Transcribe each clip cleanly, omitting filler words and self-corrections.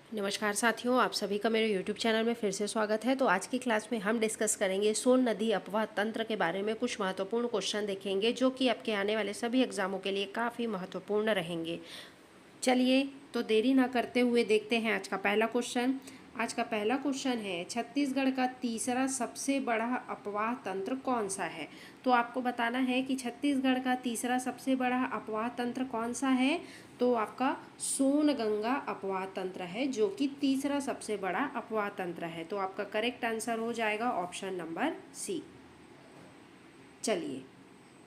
नमस्कार साथियों, आप सभी का मेरे YouTube चैनल में फिर से स्वागत है। तो आज की क्लास में हम डिस्कस करेंगे सोन नदी अपवाह तंत्र के बारे में। कुछ महत्वपूर्ण क्वेश्चन देखेंगे जो कि आपके आने वाले सभी एग्जामों के लिए काफ़ी महत्वपूर्ण रहेंगे। चलिए तो देरी ना करते हुए देखते हैं आज का पहला क्वेश्चन। आज का पहला क्वेश्चन है, छत्तीसगढ़ का तीसरा सबसे बड़ा अपवाह तंत्र कौन सा है। तो आपको बताना है कि छत्तीसगढ़ का तीसरा सबसे बड़ा अपवाह तंत्र कौन सा है। तो आपका सोनगंगा अपवाह तंत्र है जो कि तीसरा सबसे बड़ा अपवाह तंत्र है। तो आपका करेक्ट आंसर हो जाएगा ऑप्शन नंबर सी। चलिए,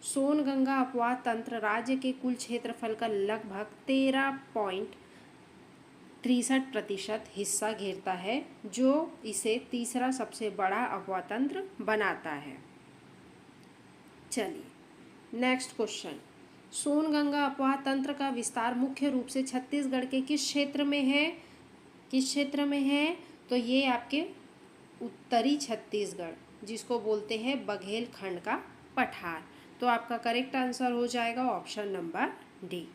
सोनगंगा अपवाह तंत्र राज्य के कुल क्षेत्रफल का लगभग 13.63% हिस्सा घेरता है, जो इसे तीसरा सबसे बड़ा अपवाह तंत्र बनाता है। चलिए नेक्स्ट क्वेश्चन, सोनगंगा अपवाह तंत्र का विस्तार मुख्य रूप से छत्तीसगढ़ के किस क्षेत्र में है। किस क्षेत्र में है। तो ये आपके उत्तरी छत्तीसगढ़, जिसको बोलते हैं बघेलखंड का पठार। तो आपका करेक्ट आंसर हो जाएगा ऑप्शन नंबर डी।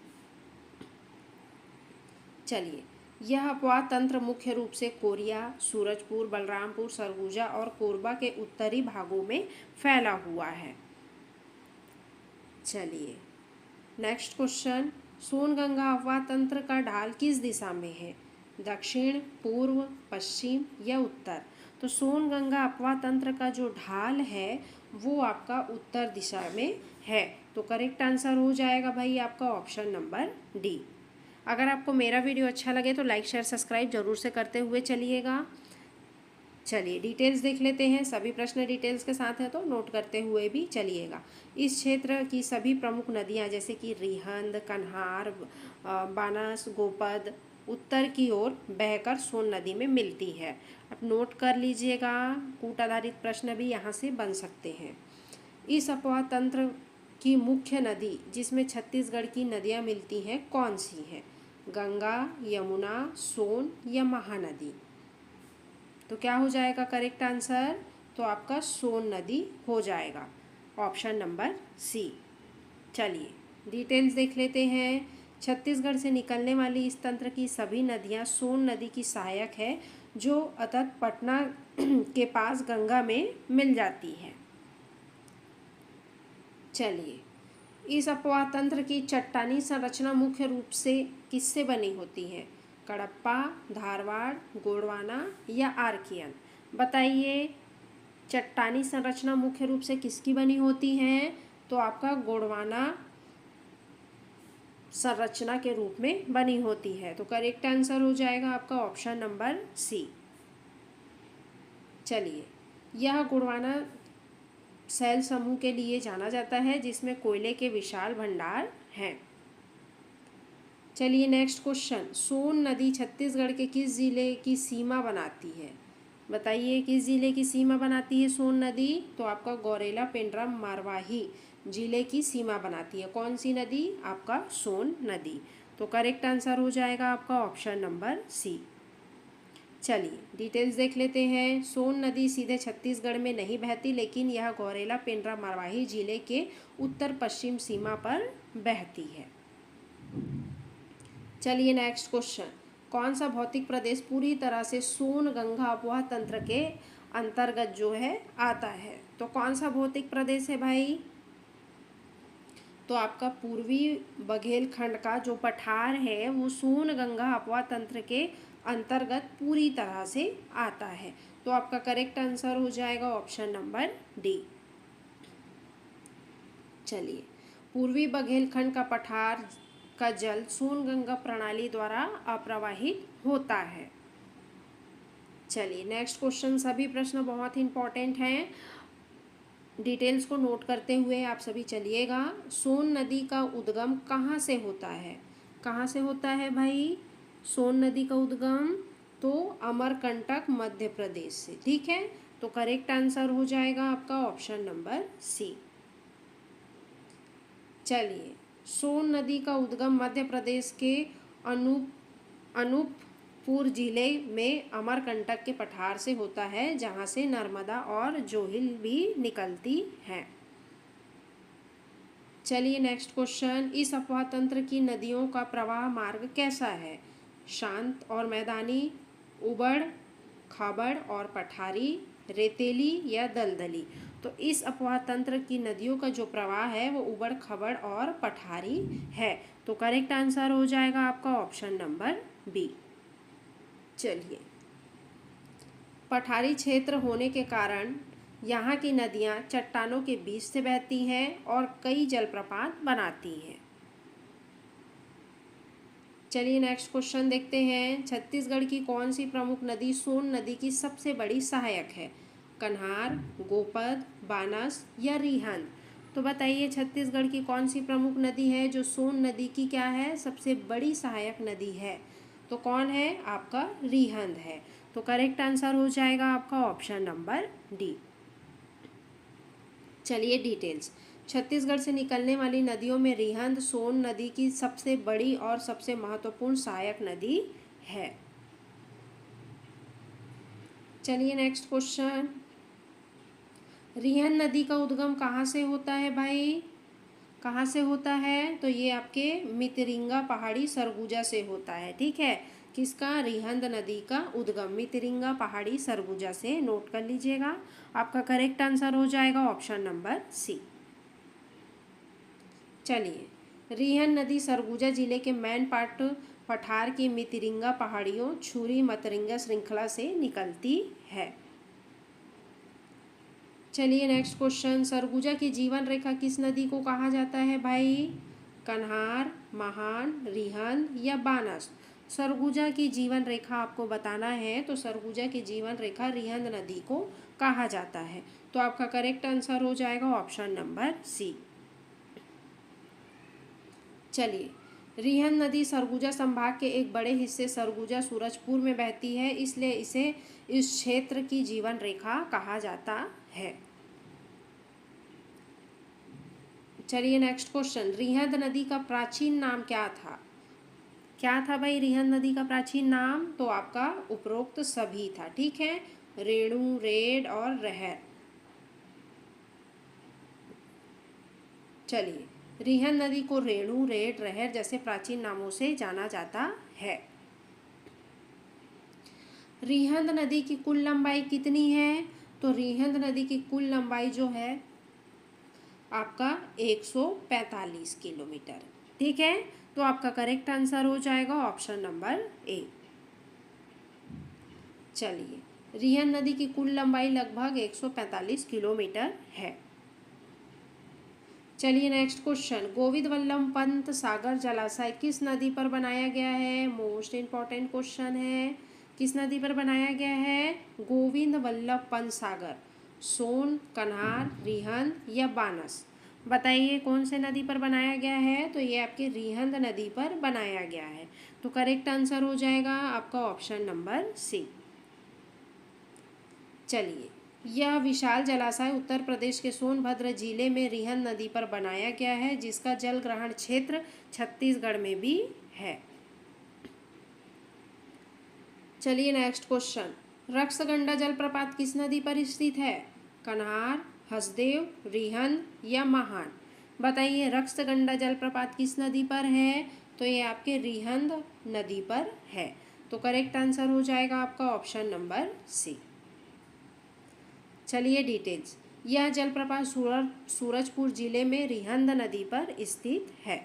चलिए, यह अपवाह तंत्र मुख्य रूप से कोरिया, सूरजपुर, बलरामपुर, सरगुजा और कोरबा के उत्तरी भागों में फैला हुआ है। चलिए नेक्स्ट क्वेश्चन, सोनगंगा अपवाह तंत्र का ढाल किस दिशा में है। दक्षिण, पूर्व, पश्चिम या उत्तर। तो सोनगंगा अपवाह तंत्र का जो ढाल है वो आपका उत्तर दिशा में है। तो करेक्ट आंसर हो जाएगा भाई आपका ऑप्शन नंबर डी। अगर आपको मेरा वीडियो अच्छा लगे तो लाइक शेयर सब्सक्राइब जरूर से करते हुए चलिएगा। चलिए डिटेल्स देख लेते हैं। सभी प्रश्न डिटेल्स के साथ है तो नोट करते हुए भी चलिएगा। इस क्षेत्र की सभी प्रमुख नदियां जैसे कि रिहंद, कन्हार, बानस, गोपद उत्तर की ओर बहकर सोन नदी में मिलती है। अब नोट कर लीजिएगा, कूट आधारित प्रश्न भी यहाँ से बन सकते हैं। इस अपवाह तंत्र की मुख्य नदी जिसमें छत्तीसगढ़ की नदियाँ मिलती हैं कौन सी है। गंगा, यमुना, सोन या महानदी। तो क्या हो जाएगा करेक्ट आंसर। तो आपका सोन नदी हो जाएगा ऑप्शन नंबर सी। चलिए डिटेल्स देख लेते हैं। छत्तीसगढ़ से निकलने वाली इस तंत्र की सभी नदियां सोन नदी की सहायक है, जो अतः पटना के पास गंगा में मिल जाती है। चलिए, इस अपवाह तंत्र की चट्टानी संरचना मुख्य रूप से किससे बनी होती है। कडप्पा, धारवाड़, गोंडवाना या आर्कियन। बताइए, चट्टानी संरचना मुख्य रूप से किसकी बनी होती है। तो आपका गोंडवाना संरचना के रूप में बनी होती है। तो करेक्ट आंसर हो जाएगा आपका ऑप्शन नंबर सी। चलिए, यह गोंडवाना शैल समूह के लिए जाना जाता है जिसमें कोयले के विशाल भंडार हैं। चलिए नेक्स्ट क्वेश्चन, सोन नदी छत्तीसगढ़ के किस जिले की सीमा बनाती है। बताइए, किस जिले की सीमा बनाती है सोन नदी। तो आपका गौरेला, पेंड्रा, मरवाही जिले की सीमा बनाती है। कौन सी नदी। आपका सोन नदी। तो करेक्ट आंसर हो जाएगा आपका ऑप्शन नंबर सी। चलिए डिटेल्स देख लेते हैं। सोन नदी सीधे छत्तीसगढ़ में नहीं बहती, लेकिन यह गौरेला, पेंड्रा, मरवाही जिले के उत्तर पश्चिम सीमा पर बहती है। चलिए नेक्स्ट क्वेश्चन, कौन सा भौतिक प्रदेश पूरी तरह से सोनगंगा अपवाह तंत्र के अंतर्गत जो है आता है। तो कौन सा भौतिक प्रदेश है भाई। तो आपका पूर्वी बघेलखंड का जो पठार है वो सोनगंगा अपवाह तंत्र के अंतर्गत पूरी तरह से आता है। तो आपका करेक्ट आंसर हो जाएगा ऑप्शन नंबर डी। चलिए, पूर्वी बघेलखंड का पठार का जल सोनगंगा प्रणाली द्वारा अप्रवाहित होता है। चलिए नेक्स्ट क्वेश्चन, सभी प्रश्न बहुत इंपॉर्टेंट हैं, डिटेल्स को नोट करते हुए आप सभी चलिएगा। सोन नदी का उद्गम कहाँ से होता है। कहाँ से होता है भाई सोन नदी का उद्गम। तो अमरकंटक मध्य प्रदेश से। ठीक है, तो करेक्ट आंसर हो जाएगा आपका ऑप्शन नंबर सी। चलिए, सोन नदी का उद्गम मध्य प्रदेश के अनूपपुर जिले में अमरकंटक के पठार से होता है, जहाँ से नर्मदा और जोहिल भी निकलती हैं। चलिए नेक्स्ट क्वेश्चन, इस अपवाह तंत्र की नदियों का प्रवाह मार्ग कैसा है। शांत और मैदानी, उबड़ खाबड़ और पठारी, रेतीली या दलदली। तो इस अपवाह तंत्र की नदियों का जो प्रवाह है वो उबड़ खबड़ और पठारी है। तो करेक्ट आंसर हो जाएगा आपका ऑप्शन नंबर बी। चलिए, पठारी क्षेत्र होने के कारण यहाँ की नदियाँ चट्टानों के बीच से बहती हैं और कई जलप्रपात बनाती हैं। चलिए नेक्स्ट क्वेश्चन देखते हैं। छत्तीसगढ़ की कौन सी प्रमुख नदी सोन नदी की सबसे बड़ी सहायक है? कन्हार, गोपद, बानस या रिहंद। तो बताइए छत्तीसगढ़ की कौन सी प्रमुख नदी है जो सोन नदी की क्या है, सबसे बड़ी सहायक नदी है? तो कौन है? आपका रिहंद है। तो करेक्ट आंसर हो जाएगा आपका ऑप्शन नंबर डी। चलिए डिटेल्स। छत्तीसगढ़ से निकलने वाली नदियों में रिहंद सोन नदी की सबसे बड़ी और सबसे महत्वपूर्ण सहायक नदी है। चलिए नेक्स्ट क्वेश्चन। रिहंद नदी का उद्गम कहाँ से होता है भाई? कहाँ से होता है? तो ये आपके मितरिंगा पहाड़ी सरगुजा से होता है। ठीक है, किसका? रिहंद नदी का उद्गम मितरिंगा पहाड़ी सरगुजा से। नोट कर लीजिएगा। आपका करेक्ट आंसर हो जाएगा ऑप्शन नंबर सी। चलिए, रिहंद नदी सरगुजा जिले के मैनपाट पठार की मितरिंगा पहाड़ियों छुरी मतरिंगा श्रृंखला से निकलती है। चलिए नेक्स्ट क्वेश्चन। सरगुजा की जीवन रेखा किस नदी को कहा जाता है भाई? कन्हार, महान, रिहंद या बानस। सरगुजा की जीवन रेखा आपको बताना है, तो सरगुजा की जीवन रेखा रिहंद नदी को कहा जाता है। तो आपका करेक्ट आंसर हो जाएगा ऑप्शन नंबर सी। चलिए, रिहंद नदी सरगुजा संभाग के एक बड़े हिस्से सरगुजा सूरजपुर में बहती है, इसलिए इसे इस क्षेत्र की जीवन रेखा कहा जाता है। चलिए नेक्स्ट क्वेश्चन। रिहंद नदी का प्राचीन नाम क्या था? क्या था भाई रिहंद नदी का प्राचीन नाम? तो आपका उपरोक्त सभी था। ठीक है, रेणु, रेड और रहर। चलिए, रिहंद नदी को रेणु, रेड, रहर जैसे प्राचीन नामों से जाना जाता है। रिहंद नदी की कुल लंबाई कितनी है? तो रिहंद नदी की कुल लंबाई जो है आपका 145 किलोमीटर। ठीक है, तो आपका करेक्ट आंसर हो जाएगा ऑप्शन नंबर ए। चलिए, रिहंद नदी की कुल लंबाई लगभग 145 किलोमीटर है। चलिए नेक्स्ट क्वेश्चन। गोविंद वल्लभ पंत सागर जलाशय किस नदी पर बनाया गया है? मोस्ट इम्पॉर्टेंट क्वेश्चन है। किस नदी पर बनाया गया है? गोविंद वल्लभ पंत सागर। सोन, कन्हार, रिहंद या बानस। बताइए कौन से नदी पर बनाया गया है? तो ये आपके रिहंद नदी पर बनाया गया है। तो करेक्ट आंसर हो जाएगा आपका ऑप्शन नंबर सी। चलिए, यह विशाल जलाशय उत्तर प्रदेश के सोनभद्र जिले में रिहंद नदी पर बनाया गया है, जिसका जल ग्रहण क्षेत्र छत्तीसगढ़ में भी है। चलिए नेक्स्ट क्वेश्चन। रक्सगंडा जलप्रपात किस नदी पर स्थित है? कन्हार, हसदेव, रिहंद या महान। बताइए रक्सगंडा जलप्रपात किस नदी पर है? तो ये आपके रिहंद नदी पर है। तो करेक्ट आंसर हो जाएगा आपका ऑप्शन नंबर सी। चलिए डिटेल्स। यह जलप्रपात सूरजपुर जिले में रिहंद नदी पर स्थित है।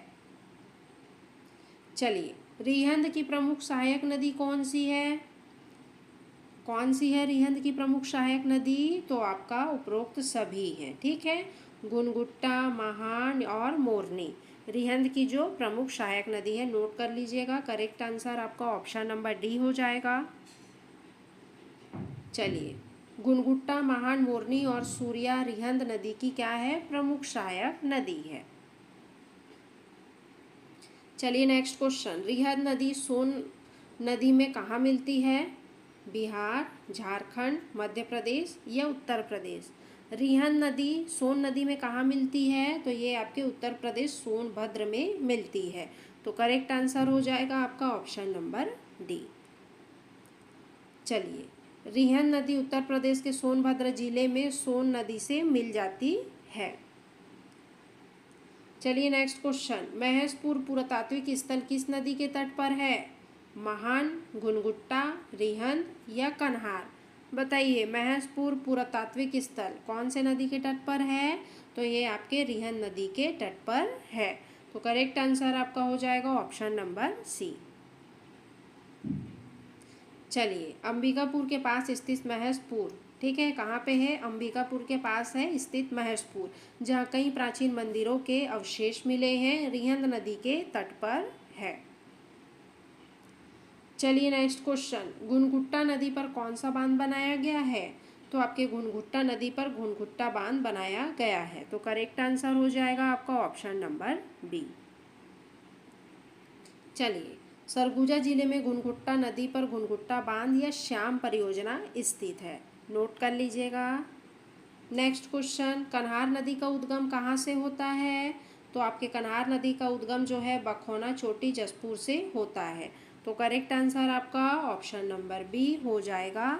चलिए, रिहंद की प्रमुख सहायक नदी कौन सी है? कौन सी है रिहंद की प्रमुख सहायक नदी? तो आपका उपरोक्त सभी हैं। ठीक है, गुनगुट्टा, महान और मोरनी रिहंद की जो प्रमुख सहायक नदी है। नोट कर लीजिएगा। करेक्ट आंसर आपका ऑप्शन नंबर डी हो जाएगा। चलिए, गुनगुट्टा, महान, मोरनी और सूर्या रिहंद नदी की क्या है? प्रमुख सहायक नदी है। चलिए नेक्स्ट क्वेश्चन। रिहंद नदी सोन नदी में कहाँ मिलती है? बिहार, झारखंड, मध्य प्रदेश या उत्तर प्रदेश। रिहंद नदी सोन नदी में कहाँ मिलती है? तो ये आपके उत्तर प्रदेश सोनभद्र में मिलती है। तो करेक्ट आंसर हो जाएगा आपका ऑप्शन नंबर डी। चलिए, रिहंद नदी उत्तर प्रदेश के सोनभद्र जिले में सोन नदी से मिल जाती है। चलिए नेक्स्ट क्वेश्चन। महेशपुर पुरातात्विक स्थल किस नदी के तट पर है? महान, गुनगुट्टा, रिहंद या कन्हार? बताइए, महसपुर पुरातात्विक स्थल कौन से नदी के तट पर है? तो ये आपके रिहंद नदी के तट पर है। तो करेक्ट आंसर आपका हो जाएगा ऑप्शन नंबर सी। चलिए, अंबिकापुर के पास स्थित महसपुर, ठीक है, कहाँ पे है? अंबिकापुर के पास है स्थित महसपुर, जहाँ कई प्राचीन मंदिरों के अवशेष मिले हैं, रिहंद नदी के तट पर है। चलिए नेक्स्ट क्वेश्चन, घुनघुट्टा नदी पर कौन सा बांध बनाया गया है? तो आपके घुनघुट्टा नदी पर घुनघुट्टा बांध बनाया गया है। तो करेक्ट आंसर हो जाएगा आपका ऑप्शन नंबर बी। चलिए, सरगुजा जिले में घुनघुट्टा नदी पर घुनघुट्टा बांध या श्याम परियोजना स्थित है, नोट कर लीजिएगा। नेक्स्ट क्वेश्चन, कन्हार नदी का उद्गम कहाँ से होता है? तो आपके कन्हार नदी का उद्गम जो है बखौना चोटी जसपुर से होता है। तो करेक्ट आंसर आपका ऑप्शन नंबर बी हो जाएगा।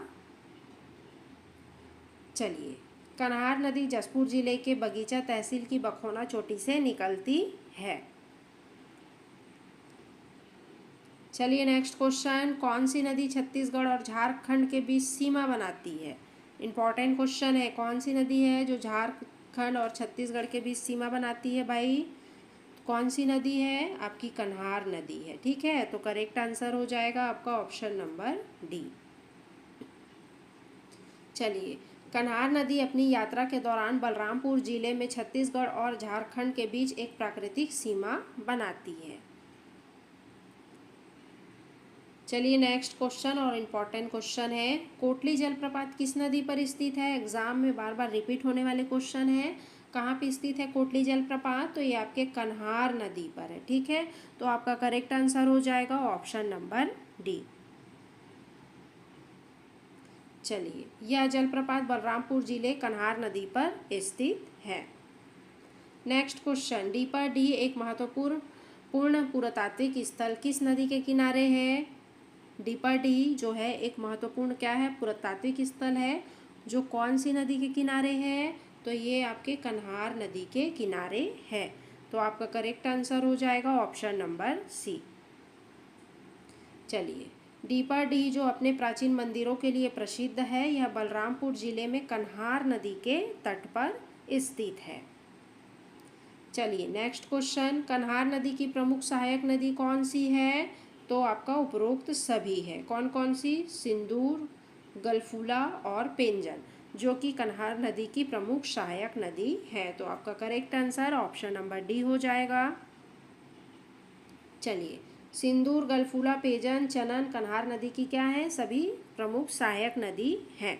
चलिए, कन्हार नदी जसपुर जिले के बगीचा तहसील की बखौना चोटी से निकलती है। चलिए नेक्स्ट क्वेश्चन, कौन सी नदी छत्तीसगढ़ और झारखंड के बीच सीमा बनाती है? इंपॉर्टेंट क्वेश्चन है, कौन सी नदी है जो झारखंड और छत्तीसगढ़ के बीच सीमा बनाती है भाई? कौन सी नदी है? आपकी कन्हार नदी है, ठीक है। तो करेक्ट आंसर हो जाएगा आपका ऑप्शन नंबर डी। चलिए, कन्हार नदी अपनी यात्रा के दौरान बलरामपुर जिले में छत्तीसगढ़ और झारखंड के बीच एक प्राकृतिक सीमा बनाती है। चलिए नेक्स्ट क्वेश्चन और इम्पॉर्टेंट क्वेश्चन है, कोटली जलप्रपात किस नदी पर स्थित है? एग्जाम में बार बार रिपीट होने वाले क्वेश्चन है। कहाँ पे स्थित है कोटली जलप्रपात? तो ये आपके कन्हार नदी पर है, ठीक है। तो आपका करेक्ट आंसर हो जाएगा ऑप्शन नंबर डी। चलिए, यह जलप्रपात बलरामपुर जिले कन्हार नदी पर स्थित है। नेक्स्ट क्वेश्चन, डीपर डी एक महत्वपूर्ण पुरातात्विक स्थल किस नदी के किनारे है? डीपर डी जो है एक महत्वपूर्ण क्या है? पुरातात्विक स्थल है, जो कौन सी नदी के किनारे है? तो ये आपके कन्हार नदी के किनारे है। तो आपका करेक्ट आंसर हो जाएगा ऑप्शन नंबर सी। चलिए, डीपर डी जो अपने प्राचीन मंदिरों के लिए प्रसिद्ध है, यह बलरामपुर जिले में कन्हार नदी के तट पर स्थित है। चलिए नेक्स्ट क्वेश्चन, कन्हार नदी की प्रमुख सहायक नदी कौन सी है? तो आपका उपरोक्त सभी है। कौन कौन सी? सिंदूर, गलफूला और पेंजन, जो कि कन्हार नदी की प्रमुख सहायक नदी है। तो आपका correct answer option number D हो जाएगा। चलिए, सिंदूर, गलफूला, पेंजन, चनन कन्हार नदी की क्या है? सभी प्रमुख सहायक नदी हैं।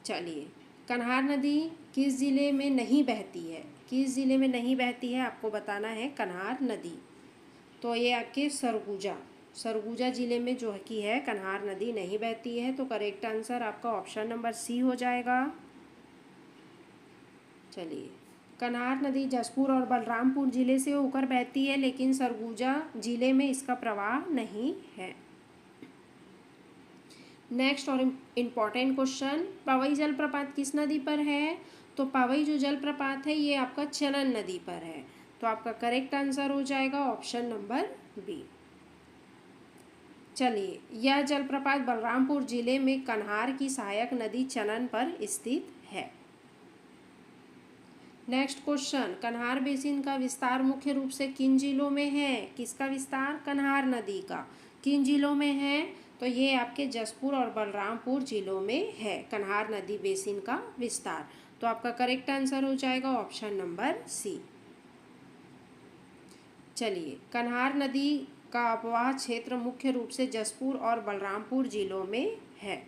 चलिए, कन्हार नदी किस जिले में नहीं बहती है? किस जिले में नहीं बहती है आपको बताना है कन्हार नदी। तो ये आपके सरगुजा जिले में जो की है कन्हार नदी नहीं बहती है। तो करेक्ट आंसर आपका ऑप्शन नंबर सी हो जाएगा। चलिए, कन्हार नदी जसपुर और बलरामपुर जिले से होकर बहती है, लेकिन सरगुजा जिले में इसका प्रवाह नहीं है। नेक्स्ट और इम्पॉर्टेंट क्वेश्चन, पवई जलप्रपात किस नदी पर है? तो पवई जो जलप्रपात है ये आपका चनन नदी पर है। तो आपका करेक्ट आंसर हो जाएगा ऑप्शन नंबर बी। चलिए, यह जलप्रपात बलरामपुर जिले में कन्हार की सहायक नदी चनन पर स्थित है। नेक्स्ट क्वेश्चन, कन्हार बेसिन का विस्तार मुख्य रूप से किन जिलों में है? किसका विस्तार? कन्हार नदी का। किन जिलों में है? तो ये आपके जसपुर और बलरामपुर जिलों में है कन्हार नदी बेसिन का विस्तार। तो आपका करेक्ट आंसर हो जाएगा ऑप्शन नंबर सी। चलिए, कन्हार नदी का अपवाह क्षेत्र मुख्य रूप से जसपुर और बलरामपुर जिलों में है।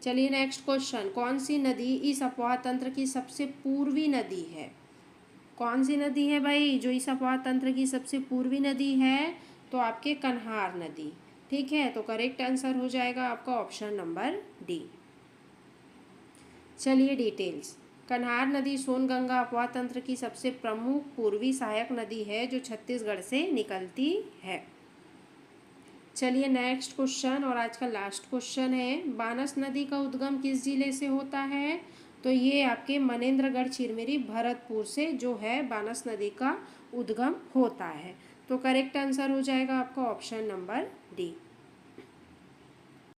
चलिए नेक्स्ट क्वेश्चन, कौन सी नदी इस अपवाह तंत्र की सबसे पूर्वी नदी है? कौन सी नदी है भाई जो इस अपवाह तंत्र की सबसे पूर्वी नदी है? तो आपके कन्हार नदी, ठीक है। तो करेक्ट आंसर हो जाएगा आपका ऑप्शन नंबर डी। चलिए डिटेल्स, कन्हार नदी सोनगंगा अपवाह तंत्र की सबसे प्रमुख पूर्वी सहायक नदी है जो छत्तीसगढ़ से निकलती है। चलिए नेक्स्ट क्वेश्चन और आज का लास्ट क्वेश्चन है, बानस नदी का उद्गम किस जिले से होता है? तो ये आपके मनेन्द्रगढ़ चिरमिरी भरतपुर से जो है बानस नदी का उद्गम होता है। तो करेक्ट आंसर हो जाएगा आपका ऑप्शन नंबर डी।